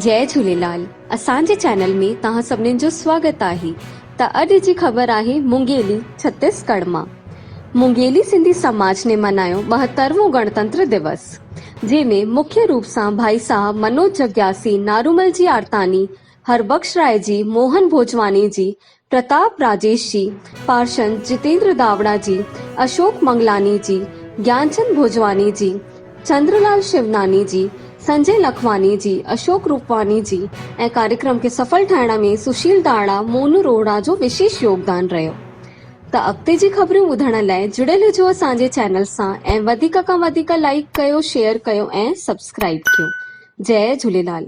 जय झूलेलाल। असांजे चैनल में तव्हां सभिनीनि जो स्वागत आहे। त अॼु जी ख़बर आहे मुंगेली छत्तीसगढ़ मां। मुंगेली सिंधी समाज ने मनायो 72वां गणतंत्र दिवस, जंहिंमें मुख्य रूप सां भाई साहब मनोज जग्यासी, नारूमल जी आरतानी, हरबख्श राय जी, मोहन भोजवानी जी, प्रताप राजेश जी, पार्षद जितेंद्र दावड़ा जी, अशोक मंगलानी जी, ज्ञानचंद भोजवानी जी, चंद्रलाल शिवनानी जी, संजय लखवानी जी, अशोक रूपवानी जी ऐं कार्यक्रम के सफल ठाहिण में सुशील दाड़ा, मोनू रोहड़ा जो विशेष योगदान रहियो। त अॻिते जी ख़बरूं ॿुधण लाइ जुड़ियल हुजो असांजे चैनल सां ऐं वधीक खां वधीक लाइक कयो, शेयर कयो ऐं सब्सक्राइब कयो। जय झूलेलाल।